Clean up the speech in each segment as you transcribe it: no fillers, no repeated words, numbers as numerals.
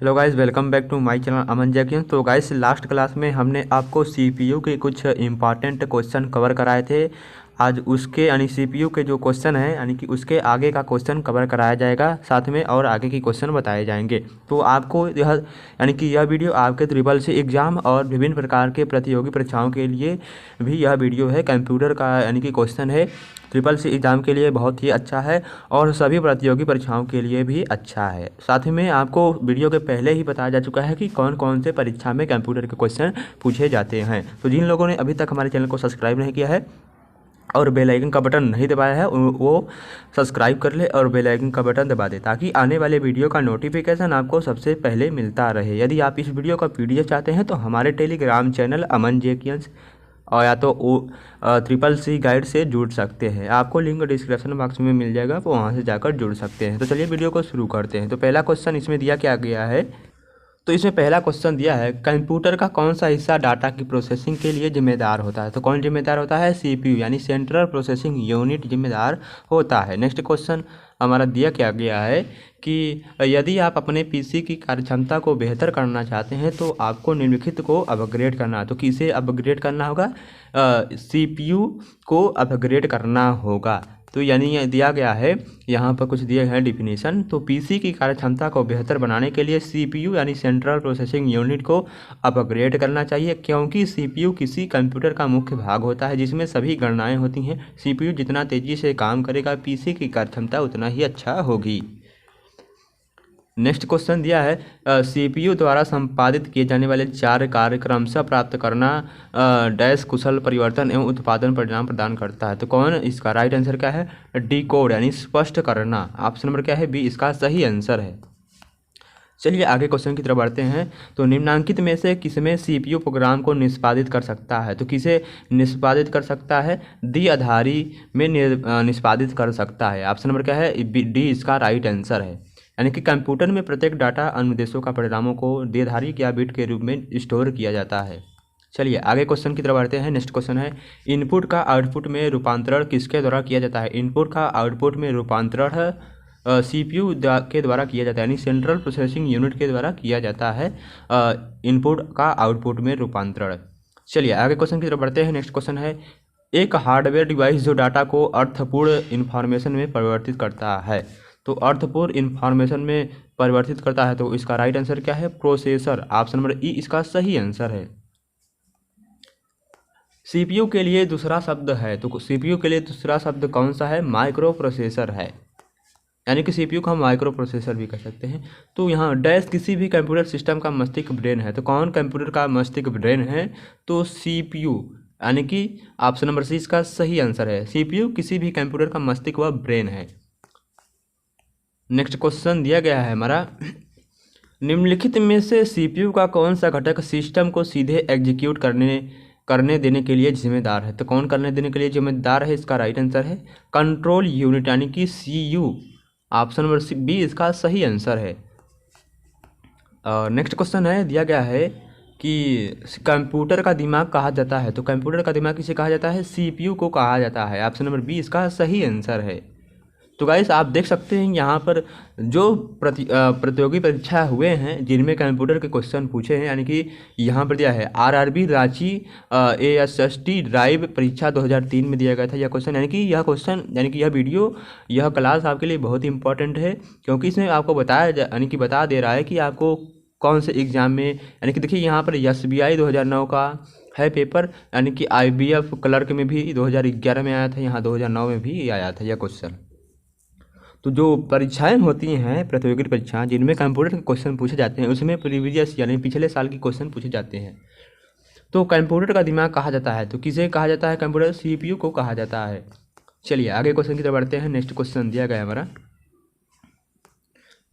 Hello guys, welcome back to my channel Aman जैकियन। तो guys, last class में हमने आपको सीपीयू के कुछ इंपॉर्टेंट क्वेश्चन कवर कराए थे। आज उसके यानी सीपीयू के जो क्वेश्चन है यानी कि उसके आगे का क्वेश्चन कवर कराया जाएगा, साथ में और आगे की क्वेश्चन बताए जाएंगे। तो आपको यह यानी कि यह वीडियो आपके ट्रिपल सी एग्ज़ाम और विभिन्न प्रकार के प्रतियोगी परीक्षाओं के लिए भी यह वीडियो है। कंप्यूटर का यानी कि क्वेश्चन है, ट्रिपल सी एग्ज़ाम के लिए बहुत ही अच्छा है और सभी प्रतियोगी परीक्षाओं के लिए भी अच्छा है। साथ ही में आपको वीडियो के पहले ही बताया जा चुका है कि कौन कौन से परीक्षा में कंप्यूटर के क्वेश्चन पूछे जाते हैं। तो जिन लोगों ने अभी तक हमारे चैनल को सब्सक्राइब नहीं किया है और बेल आइकन का बटन नहीं दबाया है वो सब्सक्राइब कर ले और बेल आइकन का बटन दबा दे, ताकि आने वाले वीडियो का नोटिफिकेशन आपको सबसे पहले मिलता रहे। यदि आप इस वीडियो का पीडीएफ चाहते हैं तो हमारे टेलीग्राम चैनल अमन जेकियंस और या तो ट्रिपल सी गाइड से जुड़ सकते हैं। आपको लिंक डिस्क्रिप्शन बॉक्स में मिल जाएगा, वो वहाँ से जाकर जुड़ सकते हैं। तो चलिए वीडियो को शुरू करते हैं। तो पहला क्वेश्चन इसमें दिया क्या गया है, तो इसमें पहला क्वेश्चन दिया है कंप्यूटर का कौन सा हिस्सा डाटा की प्रोसेसिंग के लिए जिम्मेदार होता है। तो कौन जिम्मेदार होता है? सीपीयू यानी सेंट्रल प्रोसेसिंग यूनिट जिम्मेदार होता है। नेक्स्ट क्वेश्चन हमारा दिया क्या गया है कि यदि आप अपने पीसी की कार्यक्षमता को बेहतर करना चाहते हैं तो आपको निम्नलिखित को अपग्रेड करना है। तो किसे अपग्रेड करना होगा? सीपीयू को अपग्रेड करना होगा। तो यानी ये दिया गया है, यहाँ पर कुछ दिए हैं डिफिनीशन। तो पीसी की कार्यक्षमता को बेहतर बनाने के लिए सीपीयू यानी सेंट्रल प्रोसेसिंग यूनिट को अपग्रेड करना चाहिए, क्योंकि सीपीयू किसी कंप्यूटर का मुख्य भाग होता है जिसमें सभी गणनाएं होती हैं। सीपीयू जितना तेज़ी से काम करेगा, पीसी की कार्यक्षमता उतना ही अच्छा होगी। नेक्स्ट क्वेश्चन दिया है सीपीयू द्वारा संपादित किए जाने वाले 4 कार्य क्रमशः प्राप्त करना डैश कुशल परिवर्तन एवं उत्पादन परिणाम प्रदान करता है। तो कौन इसका राइट आंसर क्या है? डिकोड यानी स्पष्ट करना। ऑप्शन नंबर क्या है? बी इसका सही आंसर है। चलिए आगे क्वेश्चन की तरफ बढ़ते हैं। तो निम्नलिखित में से किसमें सीपीयू प्रोग्राम को निष्पादित कर सकता है? तो किसे निष्पादित कर सकता है? द्विआधारी में निष्पादित कर सकता है। ऑप्शन नंबर क्या है? डी इसका राइट आंसर है। यानी कि कंप्यूटर में प्रत्येक डाटा अनुदेशों का परिणामों को द्विआधारी या बिट के रूप में स्टोर किया जाता है। चलिए आगे क्वेश्चन की तरफ बढ़ते हैं। नेक्स्ट क्वेश्चन है इनपुट का आउटपुट में रूपांतरण किसके द्वारा किया जाता है? इनपुट का आउटपुट में रूपांतरण सीपीयू के द्वारा किया जाता है, यानी सेंट्रल प्रोसेसिंग यूनिट के द्वारा किया जाता है इनपुट का आउटपुट में रूपांतरण। चलिए आगे क्वेश्चन की तरफ बढ़ते हैं। नेक्स्ट क्वेश्चन है एक हार्डवेयर डिवाइस जो डाटा को अर्थपूर्ण इन्फॉर्मेशन में परिवर्तित करता है। तो अर्थपूर्ण इन्फॉर्मेशन में परिवर्तित करता है, तो इसका राइट आंसर क्या है? प्रोसेसर। ऑप्शन नंबर ई इसका सही आंसर है। सीपीयू के लिए दूसरा शब्द है, तो सीपीयू के लिए दूसरा शब्द कौन सा है? माइक्रो प्रोसेसर है। यानी कि सीपीयू को हम माइक्रो प्रोसेसर भी कह सकते हैं। तो यहाँ डैश किसी भी कंप्यूटर सिस्टम का मस्तिष्क ब्रेन है। तो कौन कंप्यूटर का मस्तिष्क ब्रेन है? तो सीपीयू, यानी कि ऑप्शन नंबर सी इसका सही आंसर है। सीपीयू किसी भी कंप्यूटर का मस्तिष्क व ब्रेन है। नेक्स्ट क्वेश्चन दिया गया है हमारा निम्नलिखित में से सीपीयू का कौन सा घटक सिस्टम को सीधे एग्जीक्यूट करने देने के लिए जिम्मेदार है? तो कौन करने देने के लिए जिम्मेदार है? इसका राइट आंसर है कंट्रोल यूनिट यानी कि सीयू। ऑप्शन नंबर बी इसका सही आंसर है। नेक्स्ट क्वेश्चन है दिया गया है कि कंप्यूटर का दिमाग कहा जाता है। तो कंप्यूटर का दिमाग किसे कहा जाता है? सीपीयू को कहा जाता है। ऑप्शन नंबर बी इसका सही आंसर है। तो गाइस आप देख सकते हैं यहाँ पर जो प्रतियोगी परीक्षा हुए हैं जिनमें कंप्यूटर के क्वेश्चन पूछे हैं, यानी कि यहाँ पर दिया है आरआरबी रांची एएसएसटी ड्राइव परीक्षा 2003 में दिया गया था यह क्वेश्चन। यानी कि यह क्वेश्चन यानी कि यह वीडियो यह क्लास आपके लिए बहुत इंपॉर्टेंट है, क्योंकि इसमें आपको बताया यानी कि बता दे रहा है कि आपको कौन से एग्ज़ाम में, यानी कि देखिए यहाँ पर SBI 2009 का है पेपर, यानी कि IBF क्लर्क में भी 2011 में आया था, यहाँ 2009 में भी आया था यह क्वेश्चन। तो जो परीक्षाएं होती हैं प्रतियोगी परीक्षाएं जिनमें कंप्यूटर के क्वेश्चन पूछे जाते हैं उसमें प्रीवियस यानी पिछले साल के क्वेश्चन पूछे जाते हैं। तो कंप्यूटर का दिमाग कहा जाता है, तो किसे कहा जाता है? कंप्यूटर सीपीयू को कहा जाता है। चलिए आगे क्वेश्चन की तरफ बढ़ते हैं। नेक्स्ट क्वेश्चन दिया गया है हमारा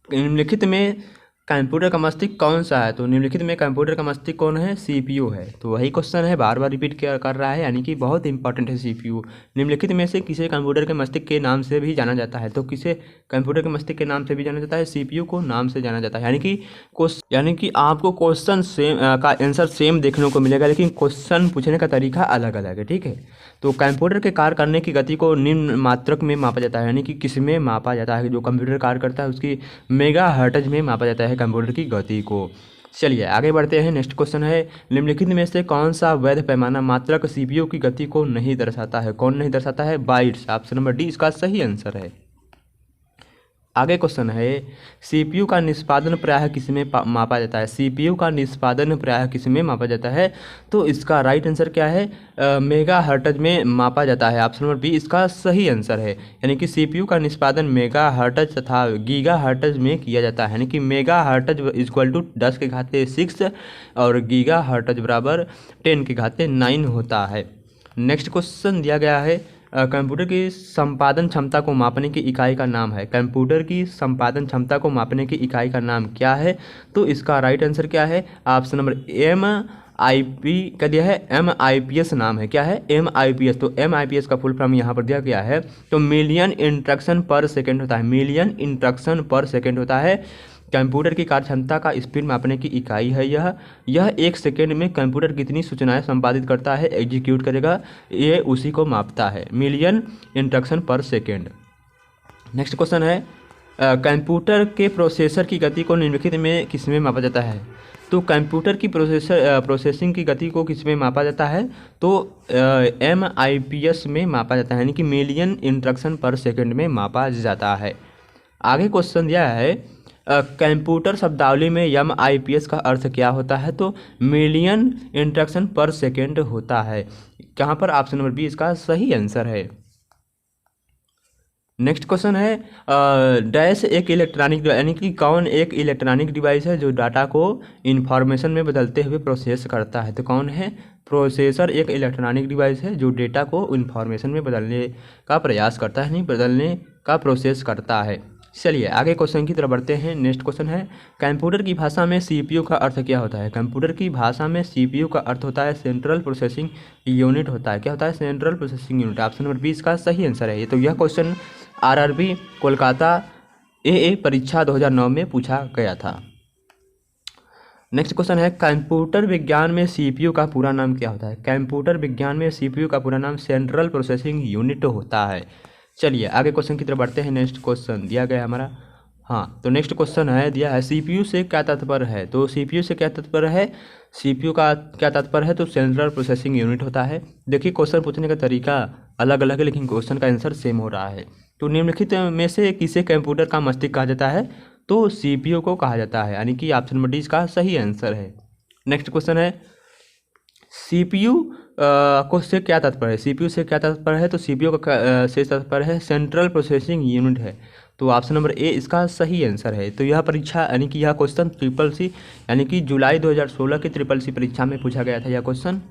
निम्नलिखित में कंप्यूटर का मस्तिष्क कौन सा है? तो निम्नलिखित में कंप्यूटर का मस्तिष्क कौन है? सीपीयू है। तो वही क्वेश्चन है, बार बार रिपीट कर रहा है, यानी कि बहुत इंपॉर्टेंट है सीपीयू। निम्नलिखित में से किसे कंप्यूटर के मस्तिष्क के नाम से भी जाना जाता है? तो किसे कंप्यूटर के मस्तिष्क के नाम से भी जाना जाता है? सीपीयू को नाम से जाना जाता है। यानी कि आपको क्वेश्चन सेम का आंसर सेम देखने को मिलेगा, लेकिन क्वेश्चन पूछने का तरीका अलग अलग है, ठीक है। तो कंप्यूटर के कार्य करने की गति को निम्न मात्रक में मापा जाता है, यानी कि किस में मापा जाता है? जो कंप्यूटर कार्य करता है उसकी मेगाहर्ट्ज में मापा जाता है। है कंप्यूटर की गति को। चलिए आगे बढ़ते हैं। नेक्स्ट क्वेश्चन है, निम्नलिखित में से कौन सा वैध पैमाना मात्रक सीपीयू की गति को नहीं दर्शाता है? कौन नहीं दर्शाता है? बाइट्स। ऑप्शन नंबर डी इसका सही आंसर है। आगे क्वेश्चन है, सीपीयू का निष्पादन प्रायः किसमें मापा जाता है? सीपीयू का निष्पादन प्रायः किसमें मापा जाता है? तो इसका राइट आंसर क्या है? मेगा हर्ट्ज में मापा जाता है। ऑप्शन नंबर बी इसका सही आंसर है। यानी कि सीपीयू का निष्पादन मेगा हर्ट्ज तथा गीगा हर्ट्ज में किया जाता है। यानी कि मेगा हर्ट्ज इक्वल टू 10 के घाते 6 और गीगा हर्ट्ज बराबर 10 के घाते 9 होता है। नेक्स्ट क्वेश्चन दिया गया है, कंप्यूटर की संपादन क्षमता को मापने की इकाई का नाम है। कंप्यूटर की संपादन क्षमता को मापने की इकाई का नाम क्या है? तो इसका राइट आंसर क्या है? ऑप्शन नंबर MIP का दिया है, MIPS नाम है। क्या है? MIPS। तो MIPS का फुल फॉर्म यहाँ पर दिया गया है। तो मिलियन इंस्ट्रक्शन पर सेकेंड होता है। मिलियन इंस्ट्रक्शन पर सेकेंड होता है। कंप्यूटर की कार्यक्षमता का स्पीड मापने की इकाई है यह 1 सेकेंड में कंप्यूटर कितनी सूचनाएं संपादित करता है, एग्जीक्यूट करेगा, ये उसी को मापता है, मिलियन इंस्ट्रक्शन पर सेकेंड। नेक्स्ट क्वेश्चन है, कंप्यूटर के प्रोसेसर की गति को निम्नलिखित में किसमें मापा जाता है? तो कंप्यूटर की प्रोसेसिंग की गति को किसमें मापा जाता है? तो MIPS में मापा जाता है, यानी कि मिलियन इंस्ट्रक्शन पर सेकेंड में मापा जाता है। आगे क्वेश्चन दिया है, कंप्यूटर शब्दावली में MIPS का अर्थ क्या होता है? तो मिलियन इंस्ट्रक्शन पर सेकेंड होता है। कहाँ पर? ऑप्शन नंबर बी इसका सही आंसर है। नेक्स्ट क्वेश्चन है, डैश एक इलेक्ट्रॉनिक, यानी कि कौन एक इलेक्ट्रॉनिक डिवाइस है जो डाटा को इंफॉर्मेशन में बदलते हुए प्रोसेस करता है? तो कौन है? प्रोसेसर एक इलेक्ट्रॉनिक डिवाइस है जो डेटा को इंफॉर्मेशन में बदलने का प्रयास करता है, नहीं बदलने का प्रोसेस करता है। चलिए आगे क्वेश्चन की तरफ बढ़ते हैं। नेक्स्ट क्वेश्चन है, कंप्यूटर की भाषा में सीपीयू का अर्थ क्या होता है? कंप्यूटर की भाषा में सीपीयू का अर्थ होता है सेंट्रल प्रोसेसिंग यूनिट होता है। क्या होता है? Central processing unit. Option number B इसका सही आंसर है। तो यह क्वेश्चन RRB कोलकाता AA परीक्षा 2009 में पूछा गया था। नेक्स्ट क्वेश्चन है, कंप्यूटर विज्ञान में सीपीयू का पूरा नाम क्या होता है? कंप्यूटर विज्ञान में सीपीयू का पूरा नाम सेंट्रल प्रोसेसिंग यूनिट होता है। चलिए आगे क्वेश्चन की तरफ बढ़ते हैं। नेक्स्ट क्वेश्चन दिया गया हमारा, हाँ, तो नेक्स्ट क्वेश्चन है दिया है, सीपीयू से क्या तात्पर्य है? तो सीपीयू से क्या तात्पर्य है? सीपीयू का क्या तात्पर्य है? तो सेंट्रल प्रोसेसिंग यूनिट होता है। देखिए क्वेश्चन पूछने का तरीका अलग अलग है, लेकिन क्वेश्चन का आंसर सेम हो रहा है। तो निम्नलिखित में से किसे कंप्यूटर का मस्तिष्क कहा जाता है? तो सीपीयू को कहा जाता है, यानी कि ऑप्शन नंबर डी इसका सही आंसर है। नेक्स्ट क्वेश्चन है, सीपीयू को से क्या तात्पर्य है? सीपीयू से क्या तात्पर्य है? तो सीपीयू का से तात्पर्य है सेंट्रल प्रोसेसिंग यूनिट है। तो ऑप्शन नंबर ए इसका सही आंसर है। तो यह परीक्षा, यानी कि यह क्वेश्चन CCC, यानी कि जुलाई 2016 की CCC परीक्षा में पूछा गया था यह क्वेश्चन।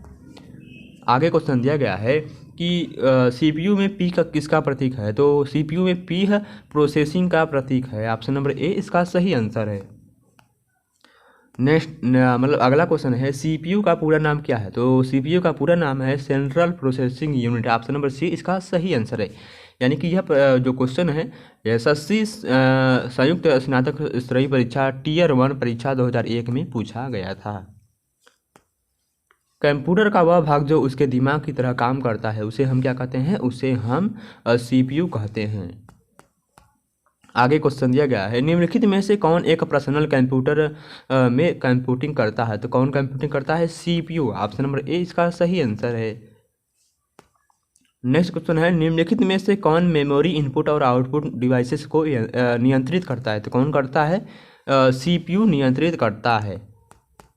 आगे क्वेश्चन दिया गया है कि सीपीयू में पी का किसका प्रतीक है? तो सीपीयू में पी है प्रोसेसिंग का प्रतीक है। ऑप्शन नंबर ए इसका सही आंसर है। नेक्स्ट मतलब अगला क्वेश्चन है, सीपीयू का पूरा नाम क्या है? तो सीपीयू का पूरा नाम है central processing unit. Option number C इसका सही आंसर है। यानी कि यह जो क्वेश्चन है SSC संयुक्त स्नातक स्तरीय परीक्षा Tier 1 परीक्षा 2001 में पूछा गया था। कंप्यूटर का वह भाग जो उसके दिमाग की तरह काम करता है उसे हम क्या कहते हैं? उसे हम सीपीयू कहते हैं। आगे क्वेश्चन दिया गया है, निम्नलिखित में से कौन एक पर्सनल कंप्यूटर में कंप्यूटिंग करता है? तो कौन कंप्यूटिंग करता है? सीपीयू। ऑप्शन नंबर ए इसका सही आंसर है। नेक्स्ट क्वेश्चन है, निम्नलिखित में से कौन मेमोरी इनपुट और आउटपुट डिवाइसेस को नियंत्रित करता है? तो कौन करता है? सीपीयू नियंत्रित करता है।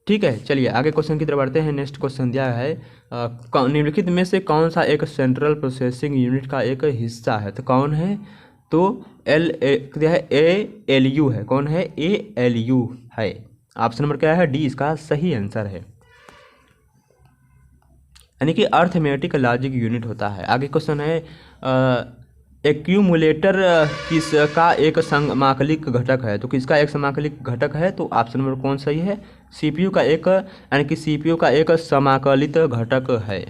ठीक है, चलिए आगे क्वेश्चन की तरफ बढ़ते हैं। नेक्स्ट क्वेश्चन दिया है, निम्नलिखित में से कौन सा एक सेंट्रल प्रोसेसिंग यूनिट का एक हिस्सा है? तो कौन है? तो ALU है। कौन है? ALU है। ऑप्शन नंबर क्या है? डी इसका सही आंसर है, यानी कि अर्थमेटिक लॉजिक यूनिट होता है। आगे क्वेश्चन है, एक्यूमुलेटर किसका एक समाकलिक घटक है? तो किसका एक समाकलिक घटक है? तो ऑप्शन नंबर कौन सही है? सीपीयू का एक, यानी कि सीपीयू का एक समाकलित घटक है।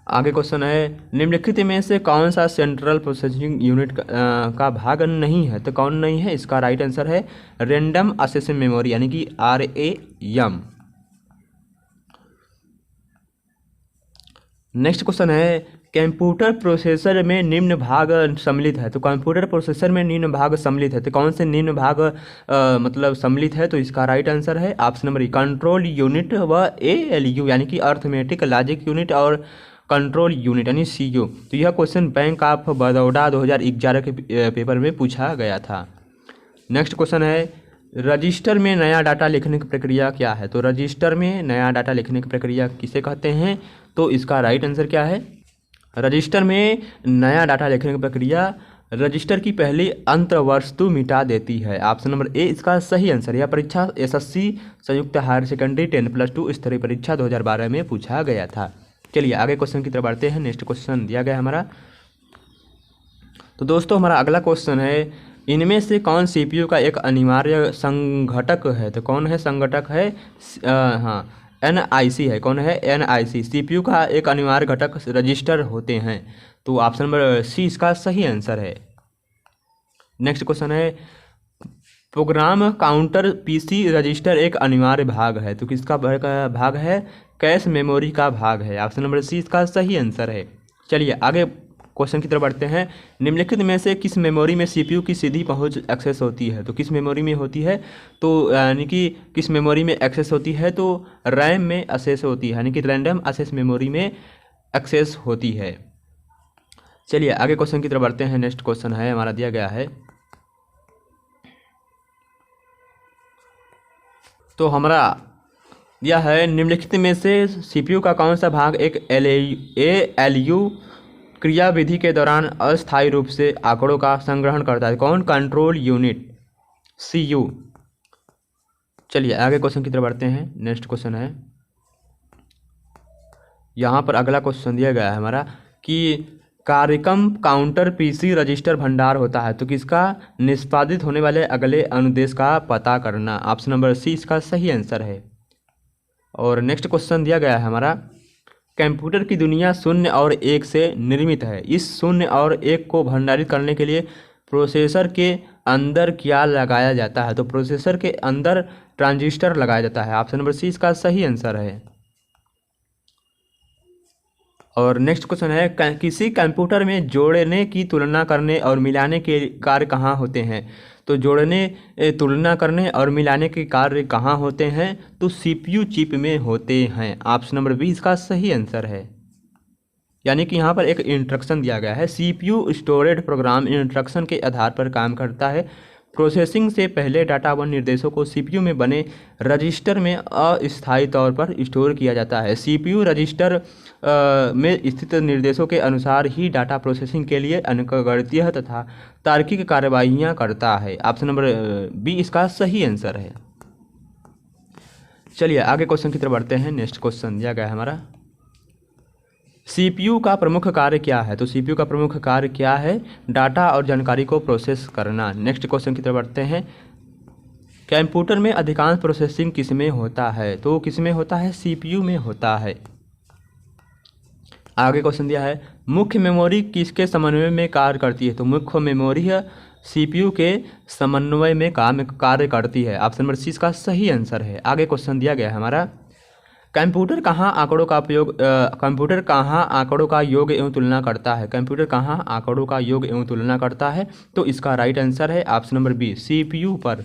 आगे क्वेश्चन है, निम्नलिखित में से कौन सा सेंट्रल प्रोसेसिंग यूनिट का भाग नहीं है? तो कौन नहीं है? इसका राइट आंसर है रैंडम एक्सेस मेमोरी, यानी कि RAM। नेक्स्ट क्वेश्चन है, कंप्यूटर प्रोसेसर में निम्न भाग सम्मिलित है। तो कंप्यूटर प्रोसेसर में निम्न भाग सम्मिलित है, तो कौन से निम्न भाग मतलब सम्मिलित है? तो इसका राइट आंसर है ऑप्शन नंबर कंट्रोल यूनिट व ALU यानी कि अर्थमेटिक लॉजिक यूनिट और कंट्रोल यूनिट यानी CU। तो यह क्वेश्चन बैंक ऑफ बड़ौदा 2011 के पेपर में पूछा गया था। नेक्स्ट क्वेश्चन है रजिस्टर में नया डाटा लिखने की प्रक्रिया क्या है? तो रजिस्टर में नया डाटा लिखने की प्रक्रिया किसे कहते हैं? तो इसका राइट आंसर क्या है? रजिस्टर में नया डाटा लिखने की प्रक्रिया रजिस्टर की पहली अंतर्वस्तु मिटा देती है। ऑप्शन नंबर ए इसका सही आंसर। यह परीक्षा SSC संयुक्त हायर सेकेंडरी 10+2 स्तरीय परीक्षा 2012 में पूछा गया था। चलिए आगे क्वेश्चन की तरफ बढ़ते हैं। नेक्स्ट क्वेश्चन दिया गया हमारा। तो दोस्तों हमारा अगला क्वेश्चन है इनमें से कौन CPU का एक अनिवार्य संघटक है? तो कौन है संघटक है? हाँ NIC है। कौन है? NIC। CPU का एक अनिवार्य घटक रजिस्टर होते हैं। तो ऑप्शन नंबर C इसका सही आंसर है। नेक्स्ट क्वेश्चन है प्रोग्राम काउंटर PC रजिस्टर एक अनिवार्य भाग है। तो किसका भाग है? कैश मेमोरी का भाग है। ऑप्शन नंबर C इसका सही आंसर है। चलिए आगे क्वेश्चन की तरफ बढ़ते हैं। निम्नलिखित में से किस मेमोरी में CPU की सीधी पहुंच एक्सेस होती है? तो किस मेमोरी में होती है? तो यानी कि किस मेमोरी में एक्सेस होती है? तो रैम में एक्सेस होती है, यानी कि रैंडम एक्सेस मेमोरी में एक्सेस होती है। चलिए आगे क्वेश्चन की तरफ बढ़ते हैं। नेक्स्ट क्वेश्चन है हमारा दिया गया है। तो हमारा यह है निम्नलिखित में से CPU का कौन सा भाग एक ALU क्रियाविधि के दौरान अस्थायी रूप से आंकड़ों का संग्रहण करता है? कौन? Control unit CU। चलिए आगे क्वेश्चन की तरफ बढ़ते हैं। नेक्स्ट क्वेश्चन है यहाँ पर अगला क्वेश्चन दिया गया है हमारा कि कार्यक्रम काउंटर PC रजिस्टर भंडार होता है। तो किसका? निष्पादित होने वाले अगले अनुदेश का पता करना। ऑप्शन नंबर C इसका सही आंसर है। और नेक्स्ट क्वेश्चन दिया गया है हमारा कंप्यूटर की दुनिया 0 और 1 से निर्मित है। इस 0 और 1 को भंडारित करने के लिए प्रोसेसर के अंदर क्या लगाया जाता है? तो प्रोसेसर के अंदर ट्रांजिस्टर लगाया जाता है। ऑप्शन नंबर C इसका सही आंसर है। और नेक्स्ट क्वेश्चन है किसी कंप्यूटर में जोड़ने की तुलना करने और मिलाने के कार्य कहाँ होते हैं? तो जोड़ने, तुलना करने और मिलाने के कार्य कहाँ होते हैं? तो CPU चिप में होते हैं। ऑप्शन नंबर B इसका सही आंसर है। यानी कि यहाँ पर एक इंस्ट्रक्शन दिया गया है CPU स्टोरेज प्रोग्राम इंस्ट्रक्शन के आधार पर काम करता है। प्रोसेसिंग से पहले डाटा व निर्देशों को CPU में बने रजिस्टर में अस्थायी तौर पर स्टोर किया जाता है। CPU रजिस्टर में स्थित निर्देशों के अनुसार ही डाटा प्रोसेसिंग के लिए अंकगणितीय तथा तार्किक कार्यवाहियाँ करता है। ऑप्शन नंबर B इसका सही आंसर है। चलिए आगे क्वेश्चन की तरफ बढ़ते हैं। नेक्स्ट क्वेश्चन दिया गया है हमारा CPU का प्रमुख कार्य क्या है? तो CPU का प्रमुख कार्य क्या है? डाटा और जानकारी को प्रोसेस करना। नेक्स्ट क्वेश्चन की तरफ बढ़ते हैं। कंप्यूटर में अधिकांश प्रोसेसिंग किस में होता है? तो किस में होता है? CPU में होता है। आगे क्वेश्चन दिया है मुख्य मेमोरी किसके समन्वय में कार्य करती है? तो मुख्य मेमोरी CPU के समन्वय में कार्य करती है। ऑप्शन नंबर C इसका सही आंसर है। आगे क्वेश्चन दिया गया है हमारा कंप्यूटर कहाँ आंकड़ों का योग एवं तुलना करता है? कंप्यूटर कहाँ आंकड़ों का योग एवं तुलना करता है? तो इसका राइट आंसर है ऑप्शन नंबर B CPU पर।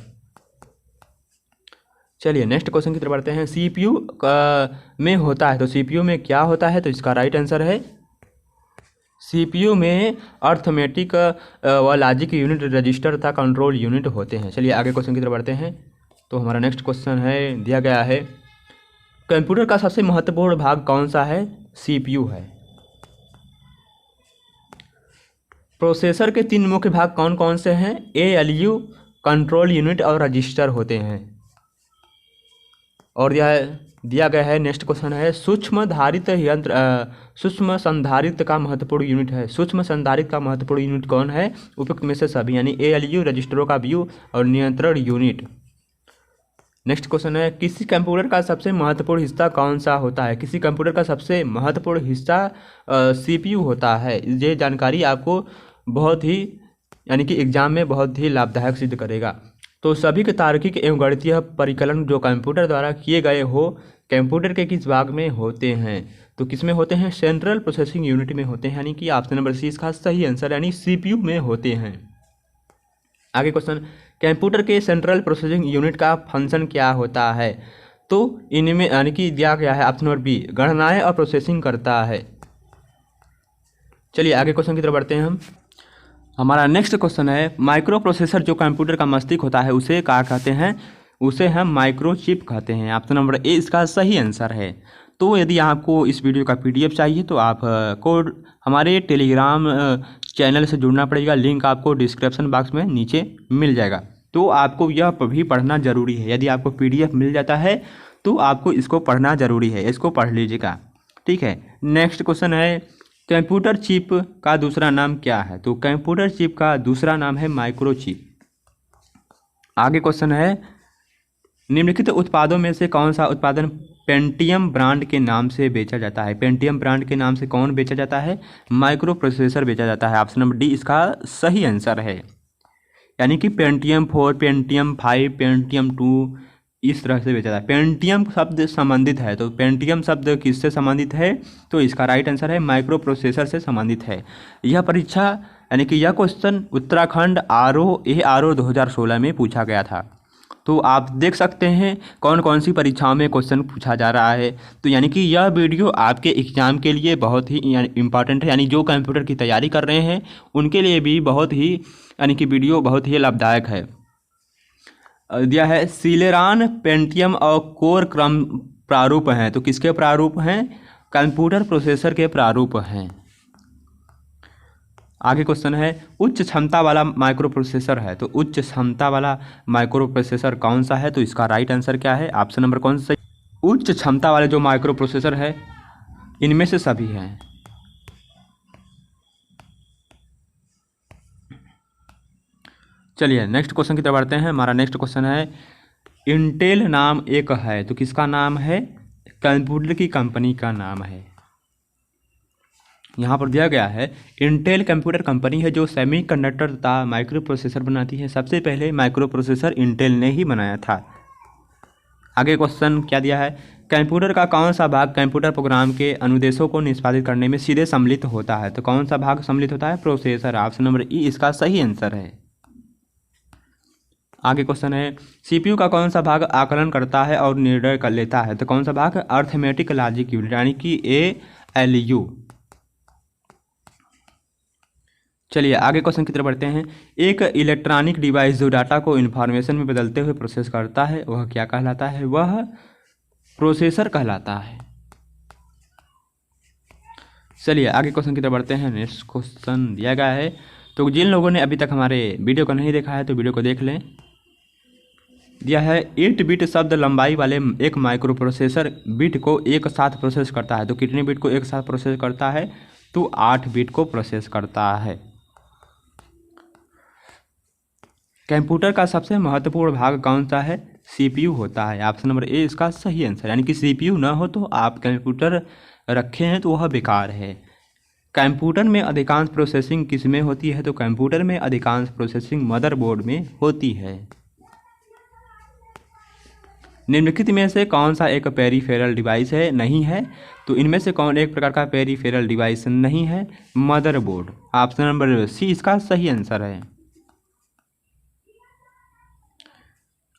चलिए नेक्स्ट क्वेश्चन की तरफ बढ़ते हैं। CPU में होता है, तो CPU में क्या होता है? तो इसका राइट आंसर है CPU में अर्थमेटिक व लॉजिक यूनिट रजिस्टर तथा कंट्रोल यूनिट होते हैं। चलिए आगे क्वेश्चन की तरफ बढ़ते हैं। तो हमारा नेक्स्ट क्वेश्चन है दिया गया है कंप्यूटर का सबसे महत्वपूर्ण भाग कौन सा है? CPU है। प्रोसेसर के 3 मुख्य भाग कौन कौन से हैं? ALU, कंट्रोल यूनिट और रजिस्टर होते हैं। और यह दिया गया है नेक्स्ट क्वेश्चन है सूक्ष्म संधारित्र का महत्वपूर्ण यूनिट है। सूक्ष्म संधारित्र का महत्वपूर्ण यूनिट कौन है? उपयुक्त में से सभी, यानी ALU, रजिस्टरों का व्यू और नियंत्रण यूनिट। नेक्स्ट क्वेश्चन है किसी कंप्यूटर का सबसे महत्वपूर्ण हिस्सा कौन सा होता है? किसी कंप्यूटर का सबसे महत्वपूर्ण हिस्सा CPU होता है। ये जानकारी आपको बहुत ही, यानी कि एग्जाम में बहुत ही लाभदायक सिद्ध करेगा। तो सभी के तार्किक एवं गणितीय परिकलन जो कंप्यूटर द्वारा किए गए हो कंप्यूटर के किस भाग में होते हैं? तो किस में होते हैं? सेंट्रल प्रोसेसिंग यूनिट में होते हैं, यानी कि ऑप्शन नंबर सी इसका सही आंसर, यानी CPU में होते हैं। आगे क्वेश्चन, कंप्यूटर के सेंट्रल प्रोसेसिंग यूनिट का फंक्शन क्या होता है? तो इनमें यानी कि दिया गया है ऑप्शन नंबर बी, गणनाएं और प्रोसेसिंग करता है। चलिए आगे क्वेश्चन की तरफ बढ़ते हैं हम। हमारा नेक्स्ट क्वेश्चन है, माइक्रो प्रोसेसर जो कंप्यूटर का मस्तिष्क होता है उसे क्या कहते हैं? उसे हम माइक्रोचिप कहते हैं। ऑप्शन नंबर ए इसका सही आंसर है। तो यदि आपको इस वीडियो का PDF चाहिए तो आप को हमारे टेलीग्राम चैनल से जुड़ना पड़ेगा। लिंक आपको डिस्क्रिप्शन बॉक्स में नीचे मिल जाएगा। तो आपको यह भी पढ़ना ज़रूरी है। यदि आपको PDF मिल जाता है तो आपको इसको पढ़ना ज़रूरी है, इसको पढ़ लीजिएगा, ठीक है। नेक्स्ट क्वेश्चन है, कंप्यूटर चिप का दूसरा नाम क्या है? तो कंप्यूटर चिप का दूसरा नाम है माइक्रोचिप। आगे क्वेश्चन है, निम्नलिखित उत्पादों में से कौन सा उत्पादन पेंटियम ब्रांड के नाम से बेचा जाता है? पेंटियम ब्रांड के नाम से कौन बेचा जाता है? माइक्रो प्रोसेसर बेचा जाता है। ऑप्शन नंबर डी इसका सही आंसर है, यानी कि पेंटियम 4, पेंटियम 5, पेंटियम 2 इस तरह से बेचा जाता है। पेंटियम शब्द संबंधित है, तो पेंटियम शब्द किससे संबंधित है? तो इसका राइट आंसर है माइक्रो प्रोसेसर से संबंधित है। यह परीक्षा यानी कि यह क्वेश्चन उत्तराखंड ARO 2016 में पूछा गया था। तो आप देख सकते हैं कौन कौन सी परीक्षाओं में क्वेश्चन पूछा जा रहा है। तो यानी कि यह वीडियो आपके एग्ज़ाम के लिए बहुत ही इम्पॉर्टेंट है, यानी जो कंप्यूटर की तैयारी कर रहे हैं उनके लिए भी बहुत ही यानी कि वीडियो बहुत ही लाभदायक है। दिया है सीलेरॉन, पेंटियम और कोर क्रम प्रारूप हैं। तो किसके प्रारूप हैं? कंप्यूटर प्रोसेसर के प्रारूप हैं। आगे क्वेश्चन है, उच्च क्षमता वाला माइक्रो प्रोसेसर है। तो उच्च क्षमता वाला माइक्रो प्रोसेसर कौन सा है? तो इसका राइट आंसर क्या है? ऑप्शन नंबर कौन सा? उच्च क्षमता वाले जो माइक्रो प्रोसेसर है इनमें से सभी हैं। चलिए नेक्स्ट क्वेश्चन की तरफ बढ़ते हैं। हमारा नेक्स्ट क्वेश्चन है, इंटेल नाम एक है। तो किसका नाम है? कंप्यूटर की कंपनी का नाम है। यहाँ पर दिया गया है, इंटेल कंप्यूटर कंपनी है जो सेमीकंडक्टर तथा माइक्रो प्रोसेसर बनाती है। सबसे पहले माइक्रो प्रोसेसर इंटेल ने ही बनाया था। आगे क्वेश्चन क्या दिया है, कंप्यूटर का कौन सा भाग कंप्यूटर प्रोग्राम के अनुदेशों को निष्पादित करने में सीधे सम्मिलित होता है? तो कौन सा भाग सम्मिलित होता है? प्रोसेसर। ऑप्शन नंबर ई इसका सही आंसर है। आगे क्वेश्चन है, CPU का कौन सा भाग आकलन करता है और निर्णय कर लेता है? तो कौन सा भाग? अर्थमेटिक लॉजिक यूनिट, यानी कि ALU। चलिए आगे क्वेश्चन की तरफ बढ़ते हैं। एक इलेक्ट्रॉनिक डिवाइस जो डाटा को इन्फॉर्मेशन में बदलते हुए प्रोसेस करता है वह क्या कहलाता है? वह प्रोसेसर कहलाता है। चलिए आगे क्वेश्चन की तरफ बढ़ते हैं। नेक्स्ट क्वेश्चन दिया गया है, तो जिन लोगों ने अभी तक हमारे वीडियो को नहीं देखा है तो वीडियो को देख लें। दिया है 8 बिट शब्द लंबाई वाले एक माइक्रो प्रोसेसर बिट को एक साथ प्रोसेस करता है। तो कितने बिट को एक साथ प्रोसेस करता है? तो 8 बिट को प्रोसेस करता है। कंप्यूटर का सबसे महत्वपूर्ण भाग कौन सा है? CPU होता है। ऑप्शन नंबर ए इसका सही आंसर, यानी कि CPU ना हो तो आप कंप्यूटर रखे हैं तो वह बेकार है। कंप्यूटर में अधिकांश प्रोसेसिंग किस में होती है? तो कंप्यूटर में अधिकांश प्रोसेसिंग मदरबोर्ड में होती है। निम्नलिखित में से कौन सा एक पेरीफेरल डिवाइस है? नहीं है। तो इनमें से कौन एक प्रकार का पेरीफेरल डिवाइस नहीं है? मदरबोर्ड। ऑप्शन नंबर सी इसका सही आंसर है।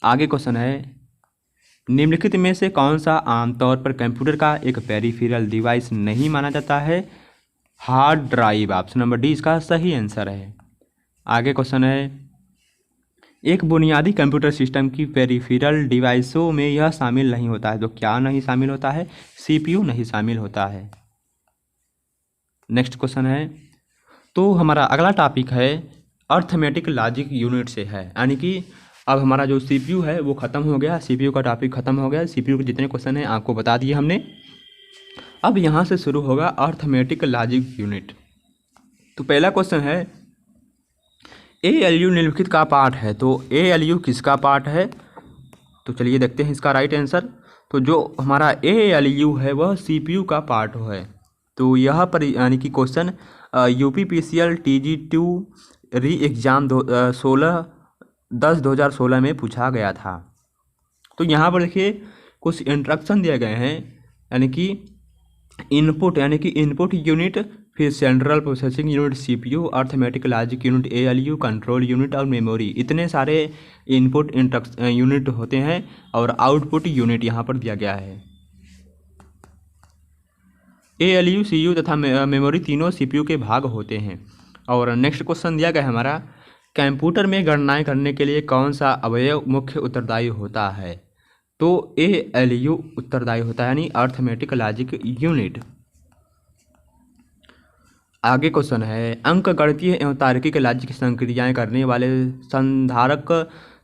आगे क्वेश्चन है, निम्नलिखित में से कौन सा आमतौर पर कंप्यूटर का एक पेरीफेरल डिवाइस नहीं माना जाता है? Hard drive. Option number D इसका सही आंसर है। आगे क्वेश्चन है, एक बुनियादी कंप्यूटर सिस्टम की पेरीफेरल डिवाइसों में यह शामिल नहीं होता है। तो क्या नहीं शामिल होता है? CPU नहीं शामिल होता है। नेक्स्ट क्वेश्चन है, तो हमारा अगला टॉपिक है अर्थमेटिक लॉजिक यूनिट से है, यानी कि अब हमारा जो CPU है वो ख़त्म हो गया। CPU का टॉपिक ख़त्म हो गया। CPU के जितने क्वेश्चन हैं आपको बता दिए हमने। अब यहाँ से शुरू होगा अर्थमेटिक लॉजिक यूनिट। तो पहला क्वेश्चन है, ALU निम्नलिखित का पार्ट है। तो ALU किसका पार्ट है? तो चलिए देखते हैं इसका राइट आंसर। तो जो हमारा ALU है वह CPU का पार्ट है। तो यह पर यानी कि क्वेश्चन UPPCL TG2 री एग्ज़ाम 10/2016 में पूछा गया था। तो यहाँ पर देखिए कुछ इंस्ट्रक्शन दिए गए हैं, यानी कि इनपुट यानी कि इनपुट यूनिट, फिर central processing unit CPU, arithmetic logic unit ALU, control unit और मेमोरी, इतने सारे इनपुट यूनिट होते हैं और आउटपुट यूनिट यहाँ पर दिया गया है। एएलयू, सीयू तथा मेमोरी तीनों सीपीयू के भाग होते हैं। और नेक्स्ट क्वेश्चन दिया गया है हमारा, कंप्यूटर में गणनाएं करने के लिए कौन सा अवयव मुख्य उत्तरदायी होता है? तो एएलयू उत्तरदायी होता है, यानी अर्थमेटिक लॉजिक यूनिट। आगे क्वेश्चन है, अंक गणितीय एवं तार्किक लॉजिक संक्रियाएं करने वाले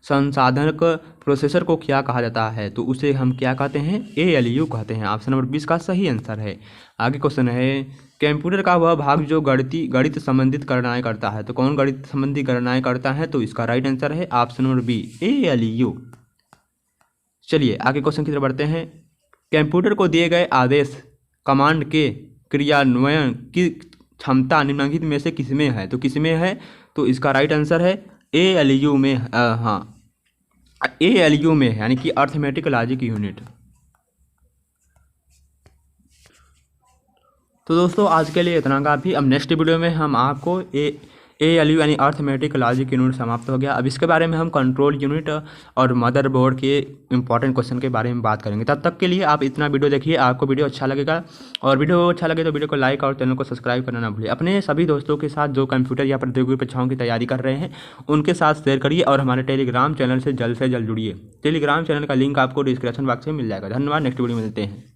संसाधनक प्रोसेसर को क्या कहा जाता है? तो उसे हम क्या कहते हैं? एएलयू कहते हैं। ऑप्शन नंबर 20 का सही आंसर है। आगे क्वेश्चन है, कंप्यूटर का वह भाग जो गणित संबंधित गणनाएं करता है, तो कौन गणित संबंधी गणनाएं करता है? तो इसका राइट आंसर है ऑप्शन नंबर बी, एएलयू। चलिए आगे क्वेश्चन की तरफ बढ़ते हैं। कंप्यूटर को दिए गए आदेश कमांड के क्रियान्वयन की क्षमता निम्नलिखित में से किसमें है? तो किसमें है? तो इसका राइट आंसर है एएलयू में। हाँ, एएलयू में, यानी कि अर्थमेटिक लॉजिक यूनिट। तो दोस्तों आज के लिए इतना काफ़ी। अब नेक्स्ट वीडियो में हम आपको एएलयू यानी अर्थमेटिक लॉजिक यूनिट समाप्त हो गया। अब इसके बारे में हम कंट्रोल यूनिट और मदरबोर्ड के इंपॉर्टेंट क्वेश्चन के बारे में बात करेंगे। तब तक के लिए आप इतना वीडियो देखिए, आपको वीडियो अच्छा लगेगा। और वीडियो अच्छा लगे तो वीडियो को लाइक और चैनल को सब्सक्राइब करना ना भूलिए। अपने सभी दोस्तों के साथ जो कंप्यूटर या प्रतियोगी परीक्षाओं की तैयारी कर रहे हैं उनके साथ शेयर करिए और हमारे टेलीग्राम चैनल से जल्द जुड़िए। टेलीग्राम चैनल का लिंक आपको डिस्क्रिप्शन बॉक्स में मिल जाएगा। धन्यवाद। नेक्स्ट वीडियो में मिलते हैं।